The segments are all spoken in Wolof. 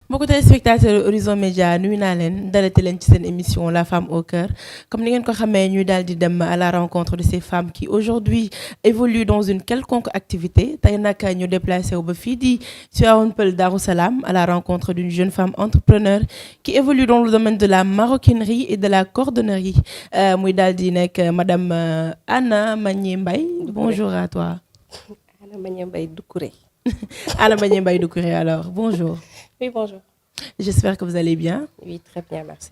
Beaucoup de téléspectateurs Horizon Média nuyu naa leen dalati leen ci seen émission La Femme au cœur comme ni ngeen ko xamee ñuy daal di dem à la rencontre de ces femmes qui aujourd'hui évoluent dans une quelconque activité tey nag ñu déplacé wu ba fii di Tivaouane Peulh Darou Salam à la rencontre d'une jeune femme entrepreneur qui évolue dans le domaine de la maroquinerie et de la cordonnerie muy daal di nekk madame Anna Magné Mbaye bonjour à toi. Anna Magné Mbaye Doucouré. Anna Magné Mbaye Doucouré alors bonjour. Oui, bonjour. J'espère que vous allez bien. Oui, très bien, merci.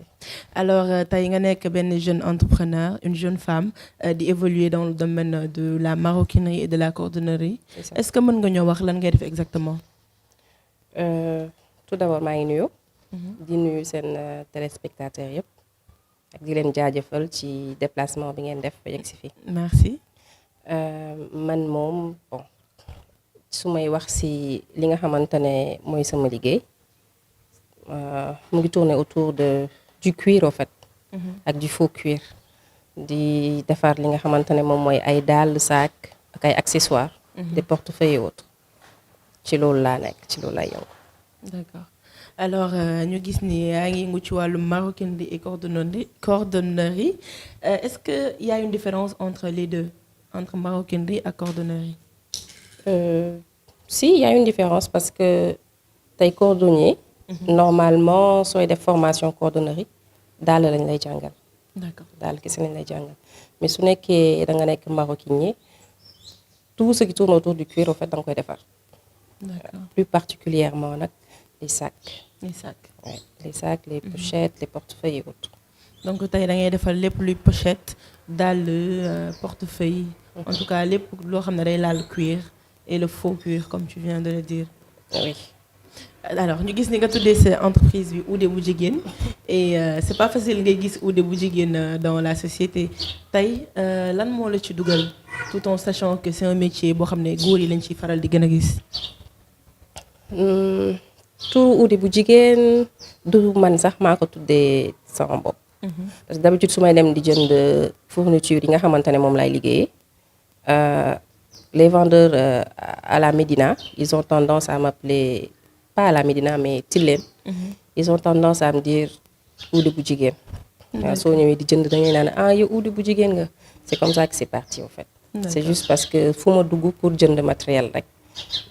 Alors, tey nga nekk benn jeune entrepreneur, une jeune femme di évoluer dans le domaine de la maroquinerie et de la cordonnerie. Est-ce que mën nga ñoo wax lan ngay def exactement? Tout d'abord maa ngi nuyu. di nuyu seen téléspectateurs yëpp. ak di leen jaajëfal ci déplacement bi ngeen def ba yegg si fii. Merci. man moom bon su may wax si li nga xamante ne mooy sama liggéey. mu ngi tourner autour du cuir au fait. ak du faux cuir. di defar li nga xamante ne moom mooy ay dàll sac ak ay accessoires. des portefeuilles et autres. ci loolu laa nekk ci loolu laa yëngu. D'accord. Alors ñu gis ni yaa ngi yëngu ci wàllu maroquinerie et cordonnerie est-ce que y a une différence entre les deux entre maroquinerie ak cordonnerie? Si, il y a une différence parce que tey cordonnier. Normalement sooy def formation cordonnerie daal lañ lay jàngal. D'accord. daal kese lañ lay jàngal mais su nekkee da nga nekk maroquinier tout ce qui tourne autour du cuir au fait da nga koy defar. D'accord. Plus particulièrement nag les sacs. Les sacs. Ouais, les sacs, les pochettes, les portefeuilles et autres. Donc tey da ngay defal lépp luy pochette dàll portefeuille en tout cas lépp loo xam ne day laal cuir et le faux cuir comme tu viens de le dire. Oui. Alors ñu gis ni nga tuddee sa entreprise bi Oudé bu jigéen et c'est pas facile ngay gis Oudé bu jigéen dans la société tey lan moo la ci dugal tout en sachant que c'est un métier boo xam ne góor yi lañ ciy faral di gën a gis. Tur Oudé bu jigéen du man sax maa ko tuddee sama bopp. Parce que d'habitude su may dem di jënd fourniture yi nga xamante ne moom laay liggéeyee les vendeurs à la Médina ils ont tendance à m'appeler pas à la Médina mais Tilène. Ils ont tendance à me dire Oudé bu jigéen. waaw soo ñëwee di jënd da ngay naan ah yow Oudé bu jigéen nga. C'est comme ça que c'est parti en fait. C'est juste parce que fu ma dugg pour jënd matériel rek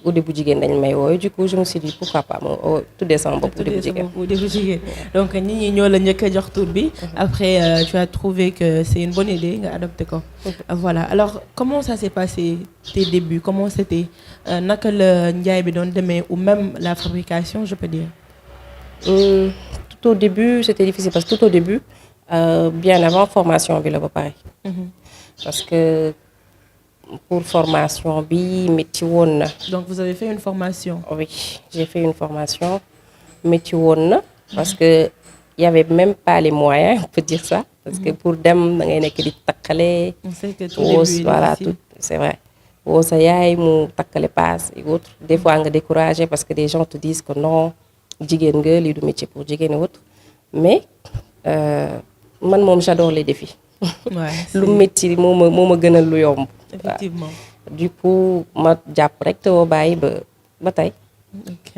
Oudé bu jigéen dañ may wooyu du coup je me suis dit pourquoi pas ma tuddee sama bopp Oudé bu jigéen. Oudé bu jigéen donc nit ñi ñoo la njëkk a jox tur bi après tu as trouvé que c'est une bonne idée nga adopté ko. Voilà alors comment ça s'est passé tes débuts comment c'était naka la njaay bi doon demee ou même la fabrication je peux dire. Tout au début c'était difficile parce que tout au début bien avant formation bi la ba pare. Parce que pour formation bi métti woon na. Donc vous avez fait une formation. Oui, j'ai fait une formation métti woon na parce que y avait même pas les moyens on peut dire ça. Parce que pour dem da ngay nekk di takkale. On sait que tout début est voilà difficile. tout c'est vrai. woo sa yaay mu takkale paas et autres des fois nga découragé parce que des gens te disent que non jigéen nga lii du métier pour jigéen et autres mais man moom j'adore les défis. lu métti moo ma gënal lu yomb. Effectivement. Du coup ma jàpp rek te woo bàyyi ba tey. Ok.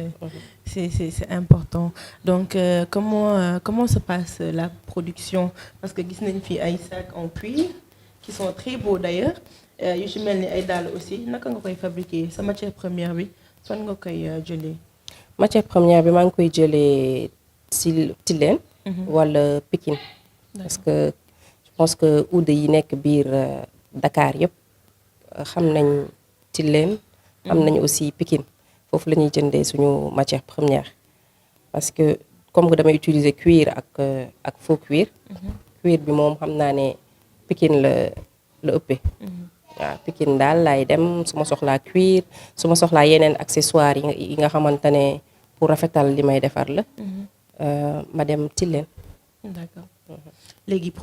C'est important donc comment se passe la production parce que gis nañ fi ay sacs en cuir qui sont très beaux d'ailleurs yu ci mel ni ay dàll aussi naka nga koy fabriquer sa matière première bi fan nga koy jëlee. Matière première bi maa ngi koy jëlee si Tilène. wala Pikine. parce que je pense que Oudé yi nekk biir Dakar yëpp xam nañ Tilène. xam nañ aussi Pikine. foofu la ñuy jëndee suñu matière première parce que comme que damay utiliser cuir ak faux cuir. cuir bi moom xam naa ne Pikine la ëppee. waaw Pikine daal laay dem su ma soxlaa cuir su ma soxlaa yeneen accessoires yi nga xamante ne pour rafetal li may defar la. ma dem Tilène. D'accord. Léegi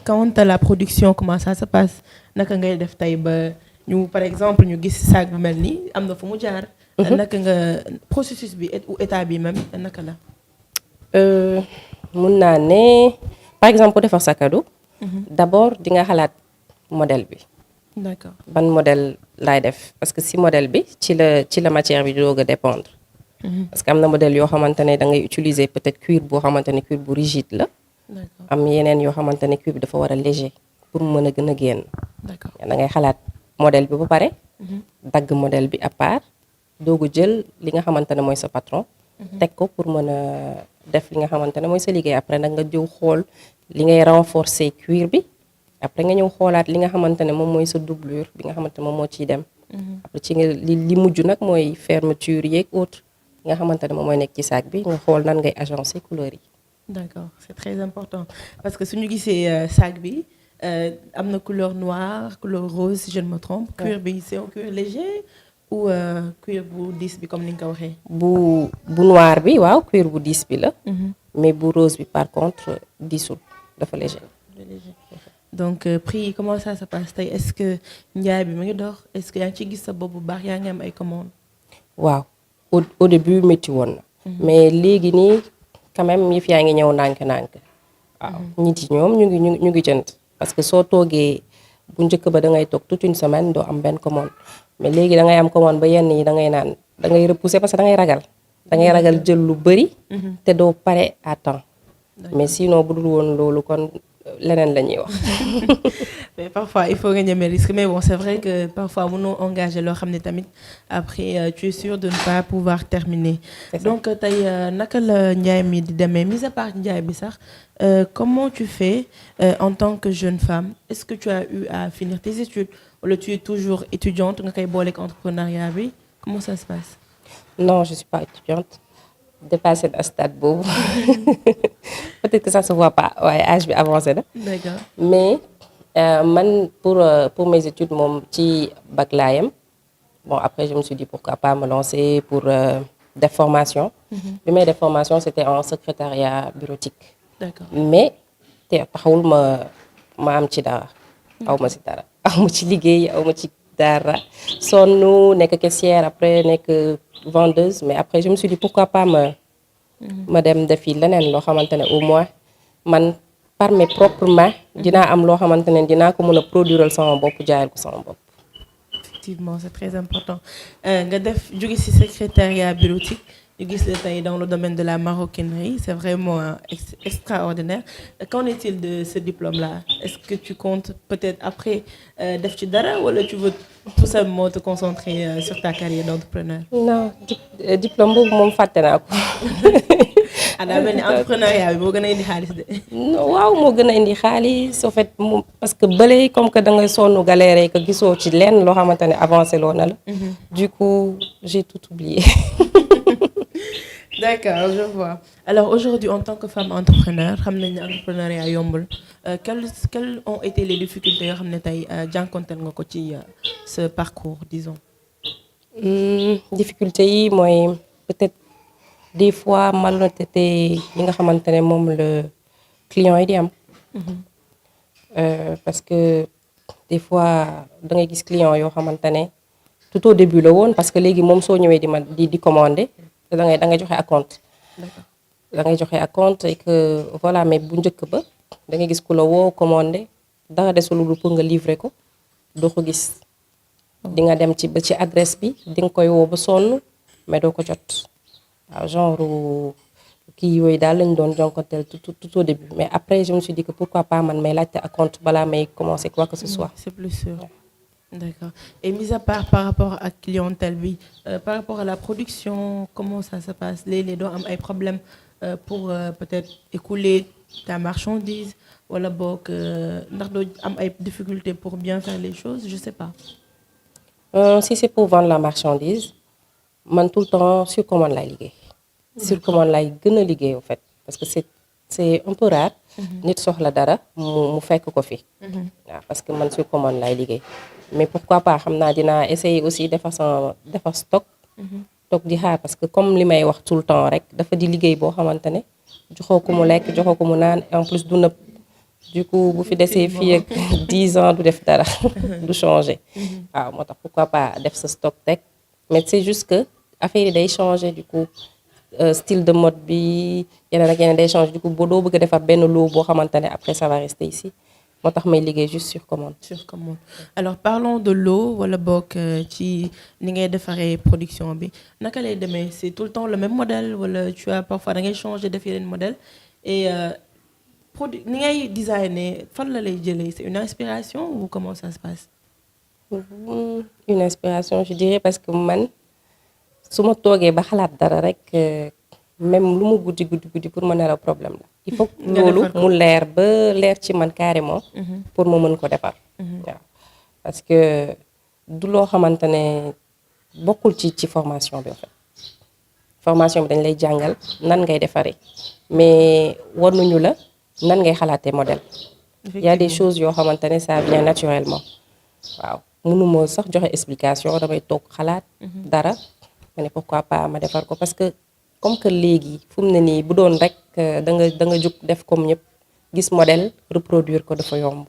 quand la production comment ça se passe naka ngay def tey ba ñu par exemple ñu gis sac bu mel nii am na fu mu jaar. naka nga processus bi ou état bi même naka la. mun naa ne par exemple pour defar sac à dos. d'abord di nga xalaat modèle bi. D'accord. ban modèle laay def parce que si modèle bi ci la matière bi di doog a dépendre. parce que am na modèle yoo xamante ne da ngay utiliser peut-être cuir boo xamante ne cuir bu rigide la. D'accord. am yeneen yoo xamante ne cuir bi dafa war a léger pour mu mën a gën a génn. D'accord. da ngay xalaat modèle bi ba pare. dagg modèle bi à part doogu jël li nga xamante ne mooy sa patron. teg ko pour mën a def li nga xamante ne mooy sa liggéey après nag nga jëw xool li ngay renforcer cuir bi après nga ñëw xoolaat li nga xamante ne moom mooy sa doublure bi nga xamante ne moom moo ciy dem. après ci nga li mujj nag mooy fermeture yeeg autre nga xamante ne moom mooy nekk ci sac bi nga xool nan ngay agencer couleur yi. D'accord, c'est très important parce que suñu gisee sac bi am na couleur noire couleur rose si je ne me trompe. Cuir bi c'est un cuir léger ou cuir bu diis bi comme ni nga ko waxee. bu noir bi waaw cuir bu diis bi la. mais bu rose bi par contre diisul dafa léger. Donc prix yi comment ça se passe tey est-ce que njaay bi mu ngi dox est-ce que yaa ngi ciy gis sa bopp bu baax yaa ngi am ay commandes. waaw au début métti woon na. mais léegi nii quand même yëf yaa ngi ñëw ndànk-ndànk. waaw nit yi ñoom ñu ngi jënd parce que soo toogee bu njëkk ba da ngay toog toute une semaine doo am benn commande mais léegi da ngay am commande ba yenn yi da ngay naan da ngay repousser parce que da ngay ragal jël lu bëri. te doo pare à temps. mais sinon bu dul woon loolu kon. leneen la ñuy wax. mais parfois il faut nga ñeme risque mais bon c'est vrai que parfois mënoo engagé loo xam ne tamit après tu es sûr de ne pas pouvoir terminer. donc tey naka la njaay mi di demee mis à part njaay bi sax comment tu fais en tant que jeune femme est-ce que tu as eu à finir tes études wala tu es toujours étudiante nga koy boole ak entrepreneuriat bi comment ça se passe. non je suis pas étudiante. dépassé na stade boobu peut-être que ça se voit pas waaye âge bi avancé na. D'accord. mais man pour mes études moom ci bac laa yem bon après je me suis dit pourquoi pas me lancer pour des formations. bi may def formation c'était en secrétariat bureautique. D'accord. mais te taxawul ma am ci dara. aw ma ci dara aw ma ci liggéey aw ma ci dara sonn nekk caissière après nekk. vendeuse mais après je me suis dit pourquoi pas ma dem defi leneen loo xamante ne au moins man par mes propres mains dinaa am loo xamante ne dinaa ko mën a produire sama bopp jaayal ko sama bopp. effectivement c'est très important nga def jóge ci secrétariat bureautique ñu gis la tey dans le domaine de la maroquinerie c'est vraiment extraordinaire qu'en est-il de ce diplôme-là est-ce que tu comptes peut-être après def ci dara wala tu veux tout simplement te concentrer sur ta carrière d'entrepreneur. non diplôme boobu moom fàtte naa ko. daa mel ni entrepreneuriat bi moo gën a indi xaalis de. waaw moo gën a indi xaalis en fait moom parce que bële comme que da ngay sonn galérer que gisoo ci lenn loo xamante ne avancé loo na la. du coup j'ai tout oublié. D'accord, je vois. Alors aujourd'hui en tant que femme entrepreneur xam nañ ne entrepreneuriat yombul quelles ont été les difficultés yoo xam ne tey jànkonteel nga ko ci ce parcours disons. difficulté yi mooy peut-être des fois malhonnêteté yi nga xamante ne moom le client yi di am. parce que des fois da ngay gis client yoo xamante ne tout au début la woon parce que léegi moom soo ñëwee di commander. da ngay joxe acompte. da ngay joxe acompte et que voilà mais bu njëkk ba da ngay gis ku la woo commandé dara desul lu pour nga livrer ko doo ko gis. di nga dem ci adresse bi di nga koy woo ba sonn mais doo ko jot waaw genre kii yooyu daal lañ doon jonkonteel tout au début mais après je me suis dit que pourquoi pas man may laajte acompte balaa may commencer quoi que ce soit. c'est plus sûr. D'accord. Et mis à part par rapport à clientèle bi par rapport à la production comment ça se passe léeg-léeg doo am ay problèmes pour peut-être écouler ta marchandise wala boog ndax doo am ay difficultés pour bien faire les choses je sais pas. Si c'est pour vendre la marchandise man tout le temps sur commande lay liggéey. sur commande lay gën a liggéey en fait parce que c'est un peu rare. nit soxla dara mu fekk ko fi. waaw parce que man sur commande lay liggéey. mais pourquoi pas xam naa dinaa essayer aussi defar stock. toog di xaar parce que comme li may wax tout le temps rek dafa di liggéey boo xamante ne joxoo ko mu lekk joxoo ko mu naan en plus du nëb. du coup bu fi desee fii ak 10 ans du def dara du changer. waaw moo tax pourquoi pas def sa stock teg mais c'est juste que affaire yi day changer du coup style de mode bi yeneen ak yeneen day changer du coup boo doo bëgg a defar benn lot boo xamante ne après ça va rester ici moo tax may liggéey juste sur commande. Sur commande. Alors parlons de l'eau wala bokk ci ni ngay defaree production bi naka lay demee c'est tout le temps le même modèle wala tu as parfois da ngay changer def yeneen modèle et produit ni ngay designer fan la lay jëlee c'est une inspiration ou comment ça se passe. Une inspiration je dirais parce que man su ma toogee ba xalaat dara rek même lu mu guddi pour ma nelaw problème la. il faut loolu mu leer ba leer ci man carrément. pour ma mën ko defar. waaw parce que du loo xamante ne bokkul ci formation bi en fait formation bi dañ lay jàngal nan ngay defaree mais waruñu la nan ngay xalaatee modèle. il y a des choses yoo xamante ne ça vient naturellement waaw mënuma sax joxe explication damay toog xalaat. dara ma ne pourquoi pas ma defar ko parce que. comme que léegi fu mu ne nii bu doon rek da nga jóg def comme ñëpp gis modèle reproduire ko dafa yomb.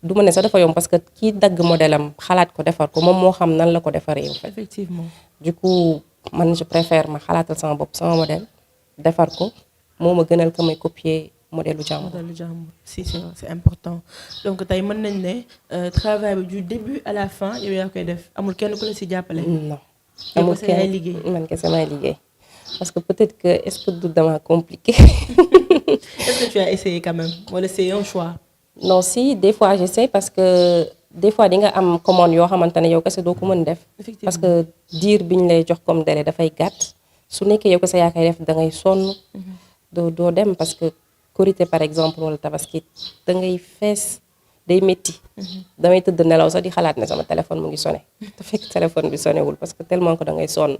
du ma ne sax dafa yomb parce que kii dagg modèle am xalaat ko defar ko moom moo xam nan la ko defaree. effectivement du coup man je préfère ma xalaatal sama bopp sama modèle defar ko moo ma gënal ko may copier modèle lu jàmbur. modèle lu jàmbur si c'est important donc tey mën nañ ne travail bi du début à la fin yow yaa koy def amul kenn ku la si jàppale. non amul kenn man kese may liggéey. parce que peut-être que est-ce que du dama compliqué. est-ce que tu as essayé quand même wala c'est un choix. non si des fois j'essaie parce que des fois di nga am commande yoo xamante ne yow kese doo ko mën def. parce que diir bi ñu lay jox comme délai dafay gàtt su nekkee yow kese yaa koy def da ngay sonn. doo dem parce que korité par exemple wala tabaski da ngay fees day métti. damay tëdd nelaw sax di xalaat ne sama téléphone mu ngi sonné te fekk téléphone bi sonné wul parce que tellement que da ngay sonn.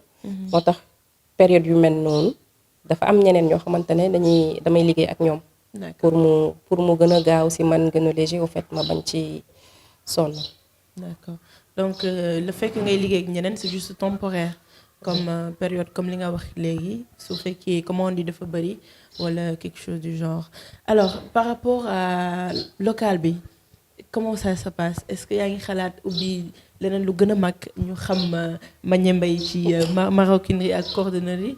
moo tax. période yu mel noonu dafa am ñeneen ñoo xamante ne damay liggéey ak ñoom. pour mu gën a gaaw si man gën a léger au fait ma bañ ci sonn. d'accord donc le fait que ngay liggéey ak ñeneen c'est juste temporaire comme période comme li nga wax léegi su fekkee commande yi dafa bari wala quelque chose du genre. alors par rapport à local bi comment ça se passe est-ce que yaa ngi xalaat ubbi leneen lu gën a mag ñu xam Magné Mbaye ci maroquinerie ak cordonnerie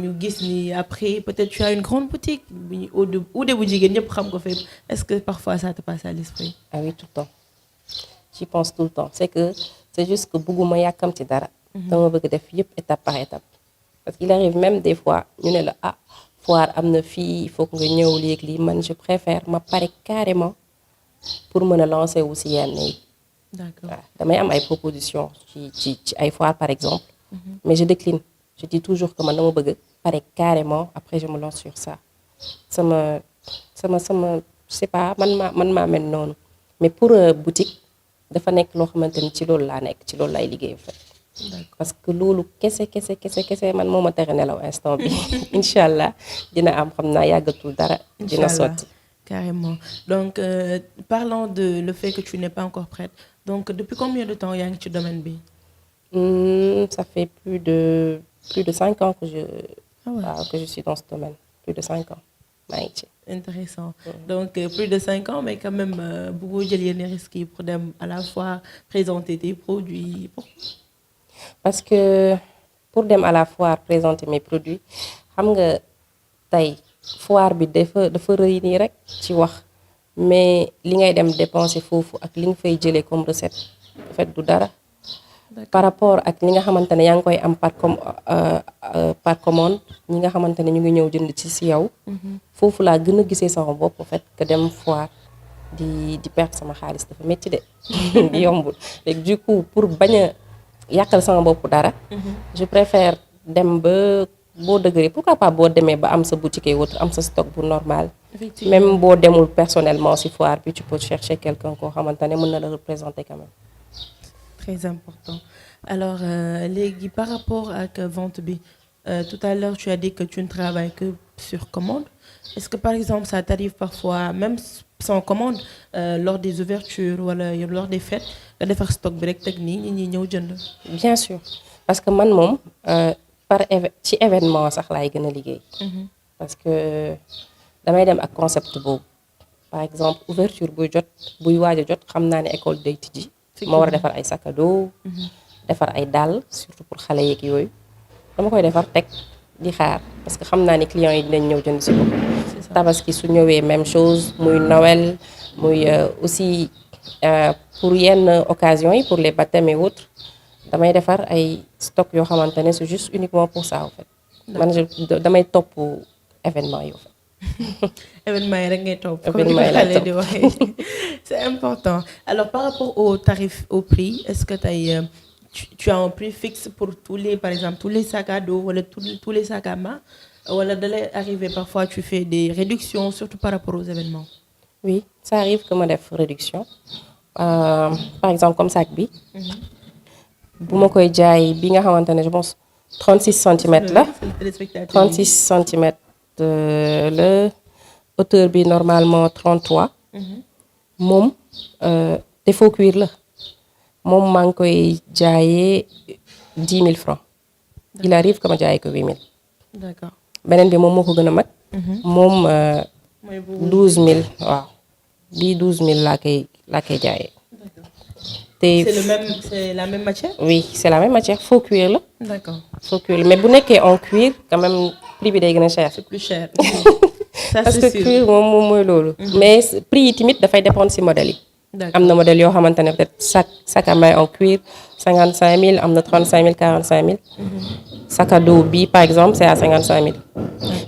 ñu gis ni après peut-être tu as une grande boutique bu uude bu jigéen ñëpp xam ko fépp est-ce que parfois ça te passe à l'esprit. ah oui tout le temps j'y pense tout le temps c'est juste que bëgguma yàkkamti dara. dama bëgg def yëpp étape par étape. parce qu'il arrive même des fois ñu ne la foire am na fii il faut que nga ñëw léegi lii man je préfère ma pare carrément pour mën a lancer wu si yenn yi. d'accord waaw damay am ay propositions ci ay foire par exemple. mais je décline je dis toujours que man dama bëgg pare carrément après je me lance sur ça sama je sais pas man maa mel noonu mais pour boutique dafa nekk loo xamante ni ci loolu laa nekk ci loolu laay liggéey fa. parce que loolu kese man moo ma tere nelaw instant bi incha allah dina am xam naa yàggatul dara. dina sotti carrément donc parlons de le fait que tu n'es pas encore prête donc depuis combien de temps yaa ngi ci domaine bi. Ça fait plus de 5 ans que je suis dans ce domaine plus de 5 ans maa ngi ci. intéressant donc plus de 5 ans mais quand même bëggoo jël yenn risques yi pour dem à la fois présenter tes produits. parce que pour dem à la foire présenter mes produits xam nga tey foire bi dafa rëy nii rek ci wax mais li ngay dem dépenser foofu ak li nga fay jëlee comme recette en fait du dara. par rapport ak li nga xamante ne yaa ngi koy am par commande ñi nga xamante ne ñu ngi ñëw jënd ci si yow. foofu laa gën a gisee sama bopp en fait que dem foire di perdre sama xaalis dafa métti de. yombul léegi du coup pour bañ a yàqal sama bopp dara. je préfère dem ba boo dëgëree pourquoi pas boo demee ba am sa boutique et autres am sa stock bu normal. même boo demul personnellement si foire bi tu peux chercher quelqu'un koo xamante ne mën na la représenter quand même. Très important. Alors, léegi par rapport ak vente bi tout à l'heure tu as dit que tu ne travailles que sur commande. Est-ce que par exemple ça t'arrive parfois même sans commande lors des ouvertures wala lors des fêtes nga defar stock bi rek teg nii nit ñi ñëw jënd. Bien sûr parce que man moom ci événement sax laay gën a liggéey. parce que damay dem ak concept boobu par exemple ouverture buy waaj a jot xam naa ne école day tijji. ma war a defar ay sac à dos defar ay dàll surtout pour xale yeeg yooyu dama koy defar teg di xaar parce que xam naa ni clients yi dinañ ñëw jënd si ko tabaski su ñëwee même chose muy Noël muy aussi pour yenn occasions yi pour les baptêmes et autres damay defar ay stock yoo xamante ne c'est juste uniquement pour ça en fait. man damay topp événement yi en fait. événement yi rek ngay topp. événement yi laay topp di waxee c'est important. Alors par rapport au tarif au prix est-ce que tey tu as un prix fixe pour tous les par exemple tous les sacs à dos wala tous les sacs à main wala da lay arriver parfois tu fais des réductions surtout par rapport aux événements. oui ça arrive que ma def réduction par exemple comme sac bi. bu ma koy jaay bi nga xamante ne je pense 36 centimètres la 36 centimètres la hauteur bi normalement 33 moom te faux cuir la moom maa ngi koy jaayee 10 000 francs il arrive que ma jaayee ko 8 000. D'accord. beneen bi moom moo ko gën a mag moom 12 000 waaw bii 12 000 laa koy jaayee. C'est la même matière? Oui, c'est la même matière, faux cuir là. D'accord. Faux cuir mais bu nekkee en cuir quand même prix bi day gën a cher. C'est plus cher. Ça, parce c'est que sûr. cuir moom mooy loolu. mais prix yi tamit dafay dépendre ci modèle yi. D'accord. am na modèle yoo xamante ne peut-être sac à main en cuir 55 000 am na 35 000 45 000. sac à dos bi par exemple c'est à 55 000.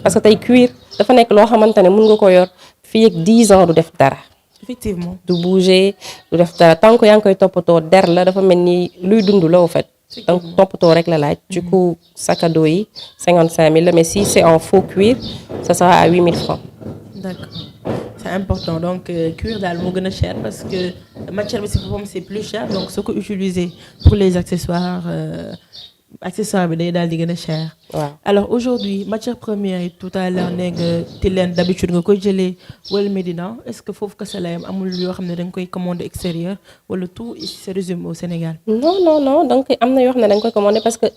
parce que tey cuir dafa nekk loo xamante ne mën nga ko yor fii ak 10 ans du def dara. Effectivement. du bouger du def dara tant que yaa ngi koy toppatoo der la dafa mel ni luy dund la au fait. donc toppatoo rek la laaj. du coup sac à dos yi 55 000 la mais si c'est en faux cuir ça sera à 8 000 francs. D'accord. C'est important donc cuir daal moo gën a cher parce que matière bi ci boppam c'est plus cher donc soo ko utiliser pour les accessoires accessoire bi day daal di gën a cher. waaw alors aujourd'hui matière première yi tout à l'heure nee nga Tilène d'habitude nga koy jëlee wala Médina est-ce que foofu kese la yam amul yoo xam ne da nga koy commander extérieur wala tout ici se résume au Sénégal. non donc am na yoo xam ne da nga koy commander parce que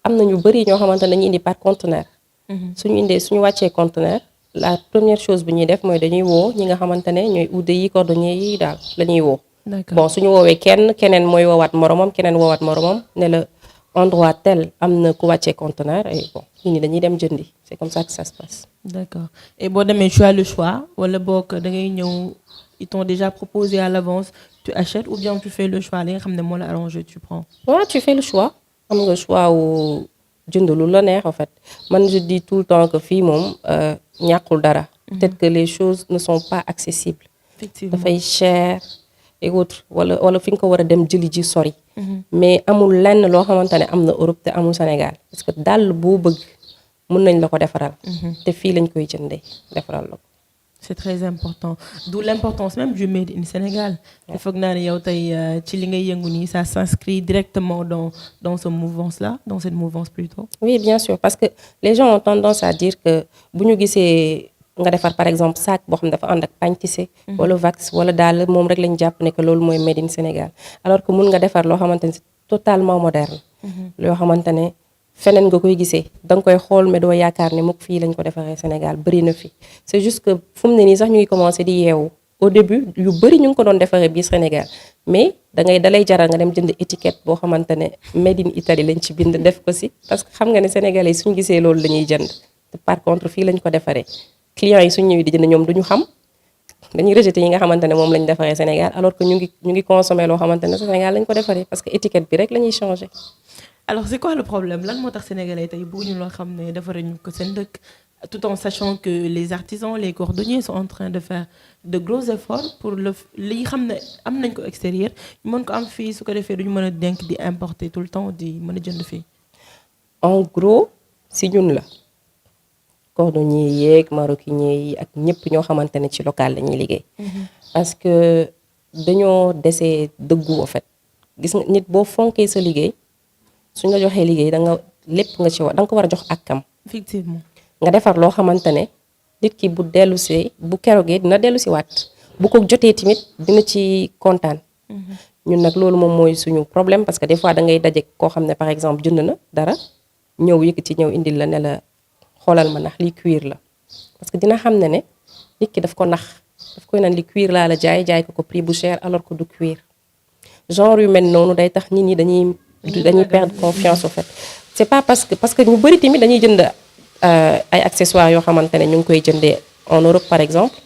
am na ñu bari ñoo xamante ne dañuy indi par conteneur. suñu wàccee conteneur la première chose bu ñuy def mooy dañuy woo ñi nga xamante ne ñooy oude yi cordonnier yi daal la ñuy woo. D'accord. bon suñu woowee keneen mooy woowaat moromam keneen woowaat moromam ne la endroit tel am na ku wàccee conteneur et bon ñi dañuy dem jëndi c'est comme ça que ça se passe. D'accord et boo demee tu as le choix wala boog da ngay ñëw ils t'ont déjà proposé à l'avance tu achètes ou bien tu fais le choix li nga xam ne moo la arrangé tu prends. Ouais, tu fais le choix am nga choix wu jënd lu la neex en fait man je dis tout le temps que fii moom ñàkkul dara. peut-être que les choses ne sont pas accessibles. Effectivement dafay cher et autres wala fi nga ko war a dem jëli ji sori. mais amul lenn loo xamante ne am na Europe te amul Sénégal parce que dàll boo bëgg mën nañ la ko defaral. te fii lañ koy jëndee defaral la ko. c'est très important d'où l'importance même du made in Sénégal. te foog naa ne yow tey ci li ngay yëngu nii ça s'inscrit directement dans ce mouvance là dans cette mouvance plutôt. oui bien sûr parce que les gens ont tendance à dire que bu ñu gisee nga defar par exemple sac boo xam ne dafa ànd ak pagne tissé wala wax wala daal moom rek lañ jàpp ne que loolu mooy made in Sénégal alors que mun nga defar loo xamante ne c'est totalement moderne. loo xamante ne feneen nga koy gisee da nga koy xool mais doo yaakaar ne mukk fii lañ ko defaree Sénégal bëri na fi c'est juste que fu mu ne nii sax ñu ngi commencer di yeewu au début yu bëri ñu ngi ko doon defaree biir Sénégal mais dalay jaral nga dem jënd étiquette boo xamante ne made in Italie lañ ci bind def ko si parce que xam nga ne Sénégalais yi suñu gisee loolu la ñuy jënd te par contre fii lañ ko defaree clients yi suñu ñëwee di jënd ñoom duñu xam dañuy rejeter yi nga xamante ne moom lañ defaree Sénégal alors que ñu ngi consommer loo xamante ne Sénégal lañ ko defaree parce que étiquette bi rek la ñuy changer. alors c'est quoi le problème lan moo tax sénégalais tey bëgguñu loo xam ne defaruñu ko seen dëkk tout en sachant que les artisans les cordonniers sont en train de faire de gros efforts pour li xam ne am nañ ko extérieur ñu mën ko am fii su ko defee duñu mën a denk di importer tout le temps di mën a jënd fii. en gros si ñun la cordonnier yeeg maroquinier yi ak ñëpp ñoo xamante ne ci local la ñuy liggéey. parce que dañoo desee dëggu en fait gis nga nit boo fonkee sa liggéey. suñ la joxee liggéey da nga lépp nga ci da nga ko war a jox akkam. effectivement nga defar loo xamante ne nit ki bu dellusee bu keroogee dina dellusi waat bu ko jotee tamit dina ci kontaan. ñun nag loolu moom mooy suñu problème parce que des fois da ngay daje koo xam ne par exemple jënd na dara ñëw yëkkati ñëw indil la ne la xoolal ma ndax lii cuir la parce que dina xam ne nit ki daf ko nax daf koy naan li cuir laa la jaay ko prix bu cher alors que du cuir genre yu mel noonu day tax nit ñi dañuy perdre confiance au fait c'est pas parce que ñu bari tamit dañuy jënd ay accessoires yoo xamante ne ñu ngi koy jëndee en Europe par exemple.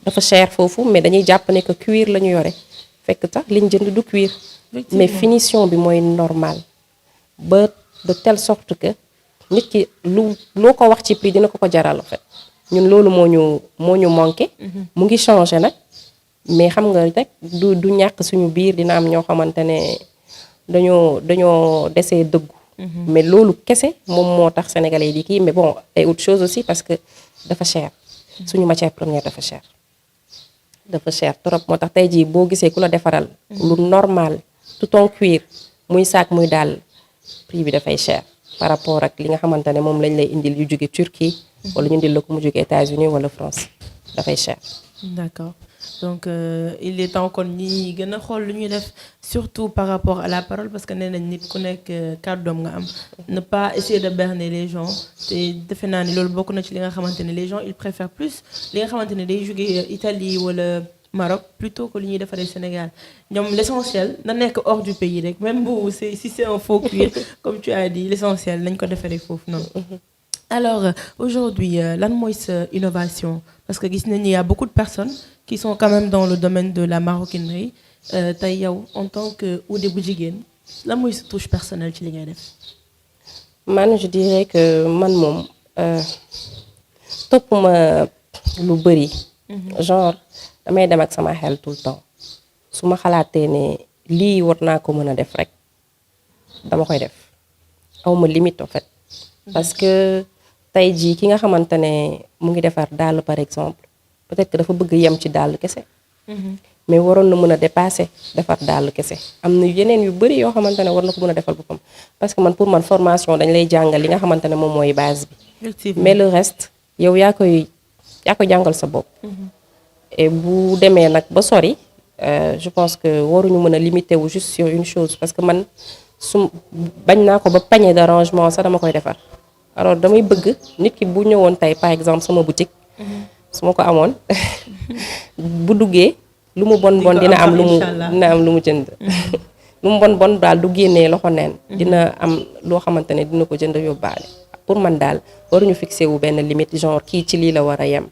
dafa cher foofu mais dañuy jàpp ne que cuir la ñu yore fekk tax liñ jënd du cuir. mais finition bi mooy normal ba de telle sorte que nit ki loo ko wax ci prix dina ko jaral en fait ñun loolu moo ñu manqué. mu ngi changé nag mais xam nga rek du ñàkk suñu biir dina am ñoo xamante ne dañoo desee dëggu. mais loolu kese moom moo tax sénégalais yi di kii mais bon et autre chose aussi parce que dafa cher. suñu matière première dafa cher. dafa cher trop moo tax tey jii boo gisee ku la defaral. lu normal tout en cuir muy sac muy daal prix bi dafay cher par rapport ak li nga xamante ne moom lañ lay indil yu jóge Turquie. wala ñu indil la ko mu jóge États-Unis wala France dafay cher. D'accord. Donc il est temps kon ñi gën a xool lu ñuy def surtout par rapport à la parole parce que nee nañ nit ku nekk kàddoom nga am ne pas essayer de berner les gens te defe naa ni loolu bokk na ci li nga xamante ne les gens ils préfèrent plus li nga xamante ne day jógee Italie wala Maroc plutôt que lu ñuy defaree Sénégal ñoom l'essentiel na nekk hors du pays rek même bu si c'est un faux cuir comme tu as dit l'essentiel nañ ko defaree foofu noonu. Alors aujourd'hui lan mooy sa innovation parce que gis nañ ni y a beaucoup de personnes qui sont quand même dans le domaine de la maroquinerie tey yow en tant que Oudé bu jigéen lan mooy sa touche personnelle ci li ngay def. man je dirais que man moom topp ma lu bëri. genre damay dem ak sama xel tout le temps su ma xalaatee ne lii war naa ko mën a def rek dama koy def awma limite en fait. parce que tey jii ki nga xamante ne mu ngi defar dàll par exemple peut-être que dafa bëgg yem ci dàll kese. mais waroon na mën a dépasser defar dàll kese am na yeneen yu bëri yoo xamante ne war na ko mën a defal boppam parce que man pour man formation dañ lay jàngal li nga xamante ne moom mooy base bi. mais le reste yow yaa koy jàngal sa bopp. et bu demee nag ba sori je pense que waruñu mën a limiter wu juste sur une chose parce que man su bañ naa ko ba panier d'arrangement sax dama koy defar. alors damay bëgg nit ki bu ñëwoon tey par exemple sama boutique. su ma ko amoon bu duggee lu mu bon dina am lu mu jënd. lu mu bon daal du génnee loxo neen. dina am loo xamante ne dina ko jënd yóbbaale. pour man daal waruñu fixé wu benn limite genre kii ci lii la war a yem.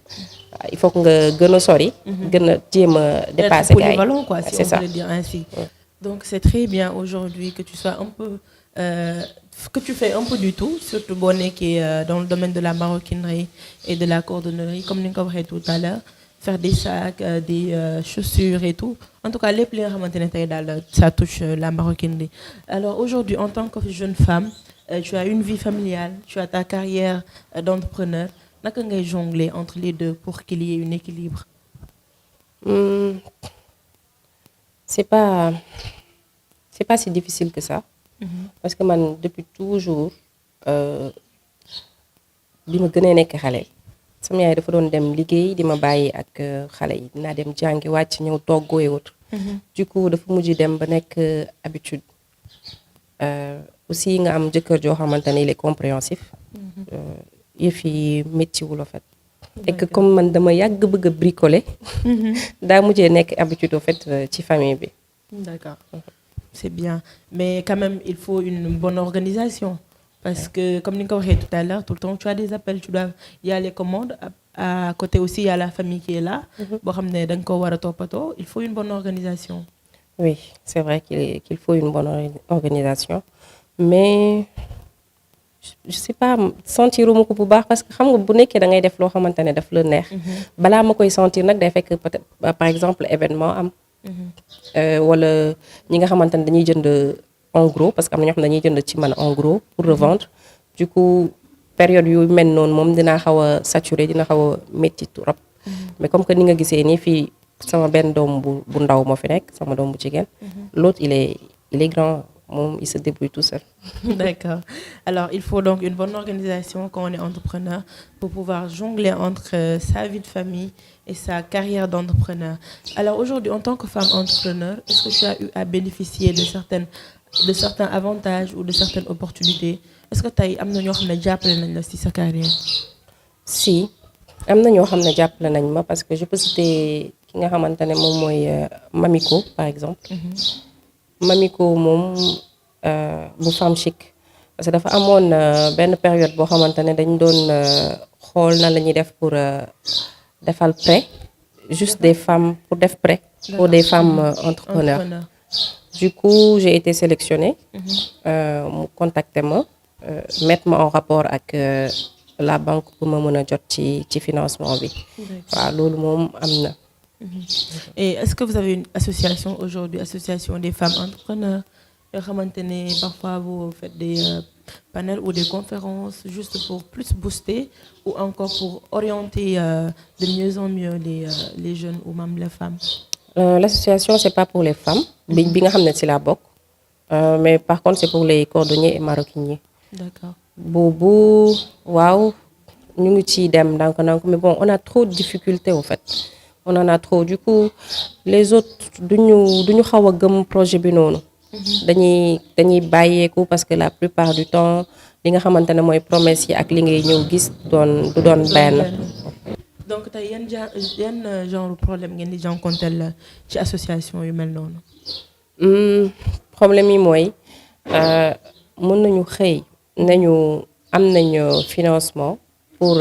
il faut que nga gën a sori. gën a jéem a dépasser gars yi quoi si c'est on ça. peut le dire ainsi. Donc c'est très bien aujourd'hui que tu sois un peu que tu fais un peu du tout surtout boo nekkee dans le domaine de la maroquinerie et de la cordonnerie comme ni nga ko waxee tout à l'heure faire des sacs des chaussures et tout en tout cas lépp li nga xamante ne tey daal ça touche la maroquinerie. Alors aujourd'hui en tant que jeune femme tu as une vie familiale tu as ta carrière d'entrepreneur naka ngay jongler entre les deux pour qu'il y ait un équilibre. C'est pas si difficile que ça. Parce que man depuis toujours bi ma gënee nekk xale sama yaay dafa doon dem liggéey di ma bàyyi ak xale yi dinaa dem jàngi wàcc ñëw toggoo et autres. Du coup dafa mujj dem ba nekk habitude. Aussi nga am jëkkër joo xamante ne il est compréhensif. yëf yi méttiwul en fait. et que comme man dama yàgg bëgg a bricoler. daa mujjee nekk habitude en fait ci famille bi. D'accord. C'est bien mais quand même il faut une bonne organisation parce que comme ni nga ko waxee tout à l'heure tout le temps tu as des appels il y a les commandes à côté aussi il y a la famille qui est là. boo xam ne da nga ko war a toppatoo il faut une bonne organisation. Oui c'est vrai qu'il faut une bonne organisation mais je sais pas sentiruma ko bu baax parce que xam nga bu nekkee da ngay def loo xamante ne daf la neex. balaa ma koy sentir nag day fekk peut-être par exemple événement am. wala ñi nga xamante ne dañuy jënd en gros parce que am na ñoo xam ne dañuy jënd ci man en gros pour revendre du coup période yu mel noonu moom dinaa xaw a saturé dina xaw a métti trop mais comme que ni nga gisee nii fii sama benn doom bu ndaw moo fi nekk sama doom bu jigéen l'autre il est grand moom il se débrouille tout seul. D'accord. Alors il faut donc une bonne organisation quand on est entrepreneur pour pouvoir jongler entre sa vie de famille et sa carrière d'entrepreneur. Alors aujourd'hui en tant que femme entrepreneur est-ce que tu as eu à bénéficier de certains avantages ou de certaines opportunités est-ce que tey am na ñoo xam ne jàppale nañ la ci sa carrière. Si am na ñoo xam ne jàppale nañ ma parce que je peux citer ki nga xamante ne moom mooy Mamiko par exemple. Mamiko moom bu Femme Chic parce que dafa amoon benn période boo xamante ne dañ doon xool na la ñuy def pour defal prêt juste des femmes pour def prêt pour des femmes entrepreneurs. Du coup j'ai été sélectionnée mu contacté ma mettre ma en rapport ak la banque pour ma mën a jot ci financement bi waaw loolu moom am na. Et est-ce que vous avez une association aujourd'hui, association des femmes entrepreneurs yoo xamante ne parfois vous faites des panels ou des conférences juste pour plus booster ou encore pour orienter de mieux en mieux les jeunes ou même les femmes? L'association c'est pas pour les femmes bi nga xam ne ci la bokk mais par contre c'est pour les cordonniers et maroquiniers. D'accord. Boobu waaw ñu ngi ciy dem ndànk-ndànk mais bon on a trop de difficultés en fait. On en a trop du coup les autres duñu xaw a gëm projet bi noonu. dañuy bàyyeeku parce que la plupart du temps li nga xamante ne mooy promesse yi ak li ngay ñëw gis du doon benn. Donc tey yan genre problème ngeen di jànkonteel ci association yu mel noonu. Problème yi mooy mën nañu xëy nañu am nañu financement pour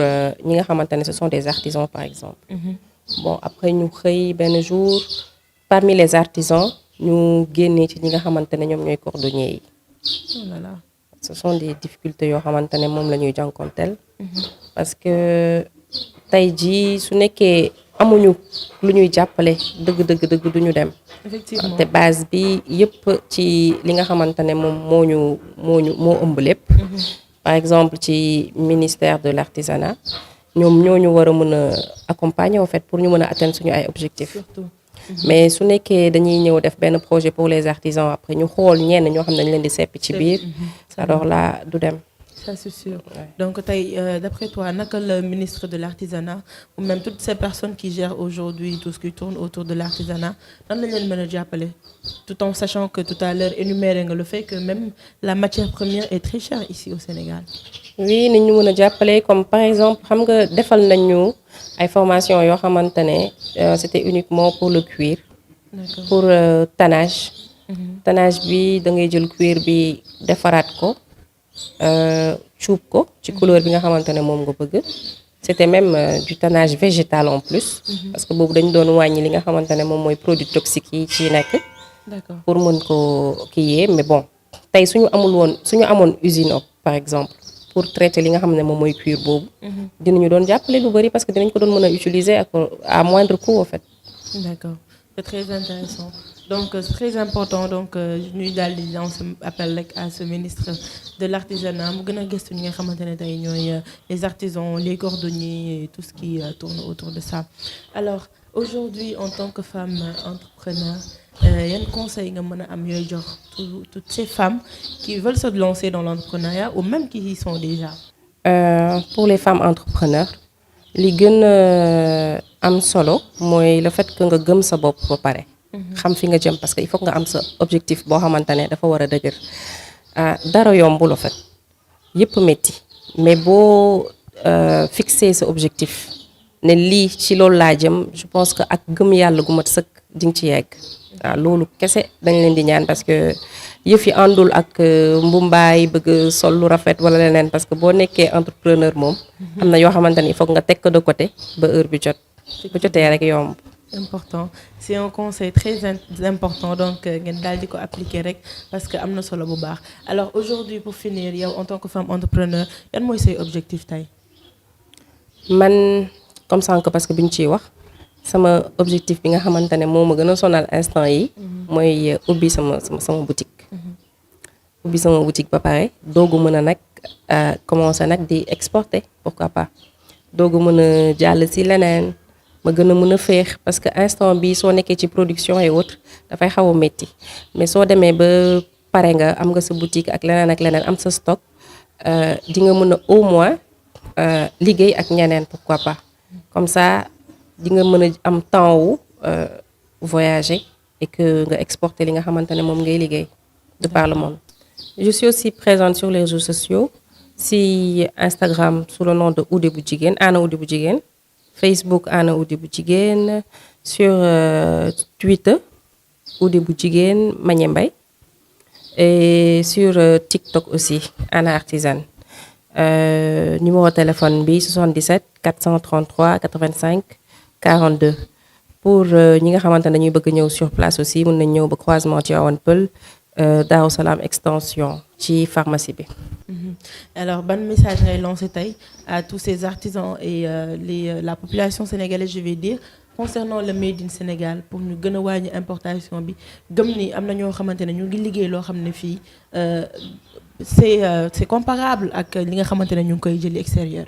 ñi nga xamante ne ce sont des artisans par exemple. Bon après ñu xëy benn jour parmi les artisans ñu génnee ci ñi nga xamante ne ñoom ñooy cordonniers yi. Oh là là. Ce sont des difficultés yoo xamante ne moom la ñuy jànkonteel. Parce que tey jii su nekkee amuñu lu ñuy jàppale dëgg duñu dem. Effectivement te base bi yëpp ci li nga xamante ne moom moo ëmb lépp. Par exemple ci ministère de l'artisanat ñoom ñoo ñu war a mën a accompagner en fait pour ñu mën a atteindre suñu ay objectifs. Surtout. Mais su nekkee dañuy ñëw def benn projet pour les artisans après ñu xool ñenn ñoo xam ne dañ leen di seppi ci biir. Alors là du dem. Ça c'est sûr. Ouais. Donc tey d'après toi naka le ministre de l'artisanat ou même toutes ces personnes qui gèrent aujourd'hui tout ce qui tourne autour de l'artisanat nan lañ leen mën a jàppale tout en sachant que tout à l'heure énuméré nga le fait que même la matière première est très chère ici au Sénégal. Oui ni ñu mën a jàppale comme par exemple xam nga defal nañu ay formations yoo xamante ne c'était uniquement pour le cuir. D'accord. Pour tannage. Tannage bi da ngay jël cuir bi defaraat ko. Cuub ko ci couleur bi nga xamante ne moom nga bëgg c'était même du tannage végétal en plus. Parce que boobu dañu doon wàññi li nga xamante ne moom mooy produits toxiques yi ci nekk. D'accord. Pour mën ko kiyee mais bon tey suñu amoon usine par exemple pour traiter li nga xam ne moom mooy cuir boobu. dinañu doon jàppale lu bari parce que dinañ ko doon mën a utiliser à moindre coût en fait. D'accord, c'est très intéressant. Donc c'est très important donc ñuy daal di lancer appel rek à ce ministre de l'artisanat mu gën a gëstu ñi nga xamante ne tey ñooy les artisans les cordonniers et tout ce qui tourne autour de ça. Alors aujourd'hui en tant que femme entrepreneur yan conseil nga mën a am yooy jox toutes ces femmes qui veulent se lancer dans l'entrepreneuriat ou même qui y sont déjà. Pour les femmes entrepreneurs li gën a am solo mooy le fait que nga gëm sa bopp ba pare. Xam fi nga jëm parce que il faut que nga am sa objectif boo xamante ne dafa war a dëgër dara yombul en fait yëpp métti mais boo fixer sa objectif ne lii ci loolu laa jëm je pense que ak gëm yàlla gu mat sëkk di nga ci yegg waaw loolu kese dañ leen di ñaan parce que yëf yi àndul ak mbumbaay bëgg sol lu rafet wala leneen parce que boo nekkee entrepreneur moom am na yoo xamante ni il faut que nga teg ko de côté ba heure bi jot bu jotee rek yomb. Important c'est un conseil très important donc ngeen daal di ko appliquer rek parce que am na solo bu baax. Alors aujourd'hui pour finir yow en tant que femme entrepreneur yan mooy say objectif tey. Man comme sànq parce que bi ñu ciy wax sama objectif bi nga xamante ne moo ma gën a sonal instant yi mooy ubbi sama boutique. Ubbi sama boutique ba pare doogu mën a nag commencer nag di exporter pourquoi pas doogu mën a jàll ci leneen. Ma gën a mën a féex parce que instant bi soo nekkee ci production et autres dafay xaw a métti mais soo demee ba pare nga am nga sa boutique ak leneen am sa stock di nga mën a au moins liggéey ak ñeneen pourquoi pas comme ça di nga mën a am temps wu voyager et que nga exporter li nga xamante ne moom ngay liggéey de par le monde. Je suis aussi présente sur les réseaux sociaux si Instagram sous le nom de Oudé bu Jigéen Anna Oudé bu Jigéen. Facebook Anna Oudé bu Jigéen sur Twitter Oudé bu Jigéen Magne Mbaye et sur TikTok aussi Anna Artisane. Numéro de téléphone bi 77 433 85 42. Pour ñi nga xamante ne dañuy bëgg ñëw sur place aussi mën nañ ñëw ba croisement Tivaouane Peulh Darou Salam extension ci pharmacie bi. Alors ban message ngay lancé tey à tous ces artisans et la population sénégalaise je vais dire concernant le made in Sénégal pour ñu gën a wàññi importation bi gëm ni am na ñoo xamante ne ñu ngi liggéey loo xam ne fii c'est comparable ak li nga xamante ne ñu ngi koy jëli extérieur.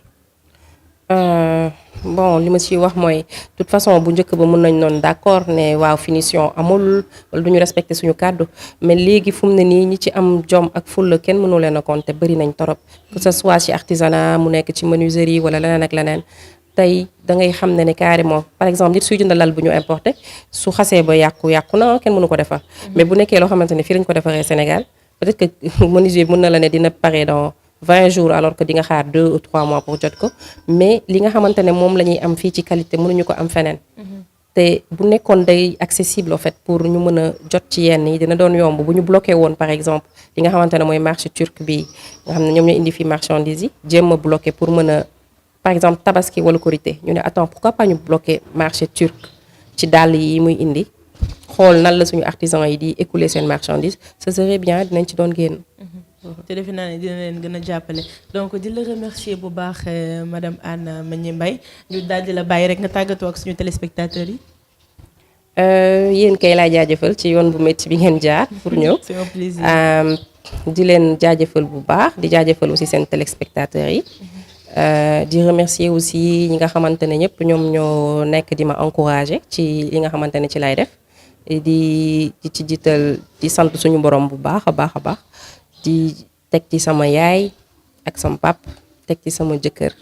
Bon li ma ciy wax mooy de toute façon bu njëkk ba mën nañ noonu d'accord ne waaw finition amul wala du ñu respecter suñu kàddu mais léegi fu mu ne nii ñi ci am jom ak fulla kenn mënu leen a compter bari nañ torop que ce soit ci artisanat mu nekk ci menuiserie wala leneen ak leneen tey da ngay xam ne carrément par exemple nit suy jënd lal bu ñu importé su xasee ba yàqu na kenn mënu ko defar mais bu nekkee loo xamante ne fii lañ ko defaree Sénégal peut-être que menuisier mën na la ne dina pare dans 20 jours alors que di nga xaar 2 ou 3 mois pour jot ko mais li nga xamante ne moom la ñuy am fii ci qualité mënuñu ko am feneen. te bu nekkoon day accessible en fait pour ñu mën a jot ci yenn yi dina doon yomb bu ñu bloqué woon par exemple li nga xamante ne mooy marché turc bi nga xam ne ñoom ñoo indi fi marchandise yi jéem a bloqué pour mën a par exemple tabaski wala korité ñu ne attends pourquoi pas ñu bloqué marché turc ci dàll yi muy indi xool nan la suñu artisan yi di écouler seen marchandise ce serait bien dinañ ci doon génn. te defe naa ne dina leen gën a jàppale donc di la remercier bu baax madame Anna Magné Mbaye ñu daal di la bàyyi rek nga tàggatoo ak suñu téléspectateurs yi. yéen kay laa jaajëfal ci yoon bu métti bi ngeen jaar pour ñëw. c'est un plaisir. di leen jaajëfal bu baax di jaajëfal aussi seen téléspectateurs yi. di remercier aussi ñi nga xamante ne ñëpp ñoom ñoo nekk di ma encourager ci li nga xamante ne ci lay def di ci jiital di sant suñu borom bu baax a baax a baax. di teg ci sama yaay ak sama pap teg ci sama jëkkër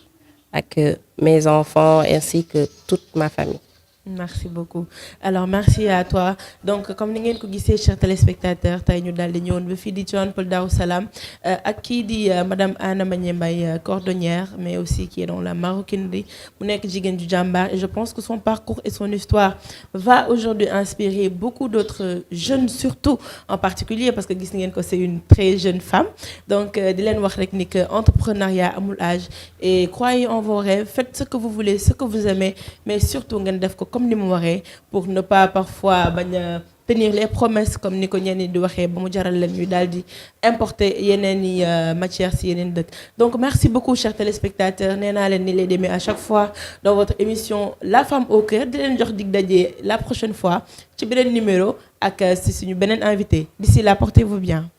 ak mes enfants ainsi que toute ma famille. Merci beaucoup alors merci à toi donc comme ni ngeen ko gisee chers téléspectateurs tey ñu daal di ñëwoon ba fii di Tivaouane Peulh Darou Salam ak kii di madame Anna Magné Mbaye cordonnière mais aussi qui est dans la maroquinerie mu nekk jigéen ju jàmbaar et je pense que son parcours et son histoire va aujourd'hui inspirer beaucoup d'autres jeunes surtout en particulier parce que gis ngeen ko c'est une très jeune femme donc di leen wax rek ni que entrepreneuriat amul âge et croyez en vos rêves faites ce que vous voulez ce que vous aimez mais surtout ngeen def ko comme ni mu waxee pour ne pas parfois bañ a tenir les promesses comme ni ko ñenn ñi di waxee ba mu jaral leen ñu daal di importer yeneen i matières si yeneen dëkk donc merci beaucoup chers téléspectateurs nee naa leen ni lay demee à chaque fois dans votre émission La Femme au Cœur di leen jox dig daje la prochaine fois ci beneen numéro ak si suñu beneen invité d'ici là portez-vous bien.